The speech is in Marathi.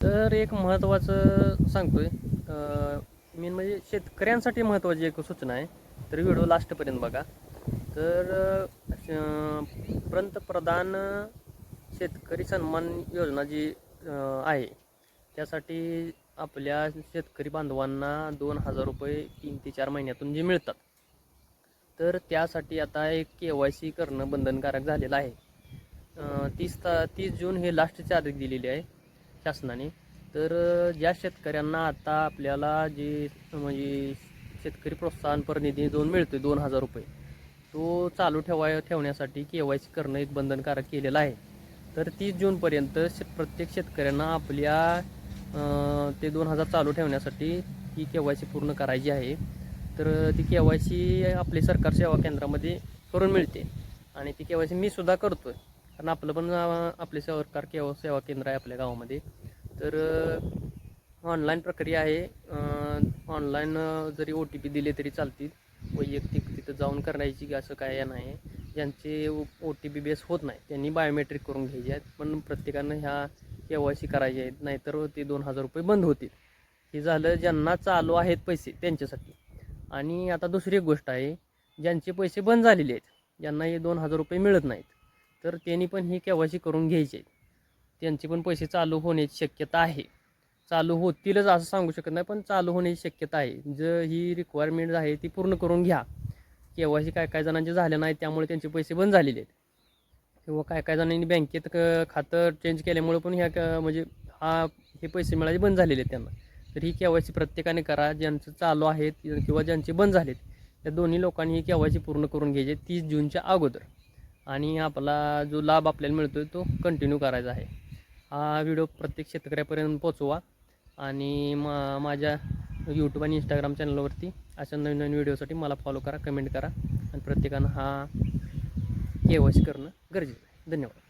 तर एक महत्त्वाचं सांगतोय मेन म्हणजे शेतकऱ्यांसाठी महत्त्वाची एक सूचना आहे. तर व्हिडिओ लास्टपर्यंत बघा. तर पंतप्रधान शेतकरी सन्मान योजना जी आहे त्यासाठी आपल्या शेतकरी बांधवांना 2,000 रुपये 3 ते 4 महिन्यातून जे मिळतात. तर त्यासाठी आता एक KYC करणं बंधनकारक झालेलं आहे. 30 जून हे लास्टची तारीख दिलेली आहे शासनाने. तर ज्या शेतकऱ्यांना आता आपल्याला जे म्हणजे शेतकरी प्रोत्साहनपर निधी जो मिळतो 2,000 रुपये, तो चालू ठेवण्यासाठी KYC करणं एक बंधनकारक केलेलं आहे. तर 30 जूनपर्यंत प्रत्येक शेतकऱ्यांना आपल्या ते 2,000 चालू ठेवण्यासाठी ही KYC पूर्ण करायची आहे. तर ती KYC आपली सरकार सेवा केंद्रामध्ये करून मिळते आणि ती KYC मी सुद्धा करतो आहे. कारण आपलं पण आपले सरकार सेवा केंद्र आहे आपल्या गावामध्ये. तर ऑनलाईन प्रक्रिया आहे. ऑनलाईन जरी OTP दिले तरी चालतील. वैयक्तिक तिथं जाऊन करायची असं काय नाही. ज्यांचे OTP बेस होत नाही त्यांनी बायोमेट्रिक करून घ्यायचे आहेत. पण प्रत्येकानं ह्या KYC करायचे आहेत, नाहीतर ते 2,000 रुपये बंद होतील. हे झालं ज्यांना चालू आहेत पैसे त्यांच्यासाठी. आणि आता दुसरी एक गोष्ट आहे, ज्यांचे पैसे बंद झालेले आहेत, ज्यांना हे 2,000 रुपये मिळत नाहीत, तर त्यांनी पण ही KYC करून घ्यायची आहेत. त्यांचे पण पैसे चालू होण्याची शक्यता आहे. चालू होतीलच असं सांगू शकत नाही, पण चालू होण्याची शक्यता आहे. जर ही रिक्वायरमेंट आहे ती पूर्ण करून घ्या. KYC काय जणांचे झाले नाही त्यामुळे त्यांचे पैसे बंद झालेले आहेत, किंवा काय जणांनी बँकेत खातं चेंज केल्यामुळे पण म्हणजे हे पैसे मिळायचे बंद झालेले आहेत त्यांना. तर ही KYC प्रत्येकाने करा. ज्यांचं चालू आहेत किंवा ज्यांचे बंद झालेत त्या दोन्ही लोकांनी ही KYC पूर्ण करून घ्यायचे 30 जूनच्या अगोदर. आणि आपला जो लाभ आपल्याला मिळतो तो कंटिन्यू करायचा आहे. हा व्हिडिओ प्रत्येक शेतकऱ्यापर्यंत पोचवा आणि माझ्या यूट्यूब आणि इंस्टाग्राम चॅनलवरती अशा नवीन व्हिडिओसाठी मला फॉलो करा, कमेंट करा आणि प्रत्येकानं हा KYC करणं गरजेचं आहे. धन्यवाद.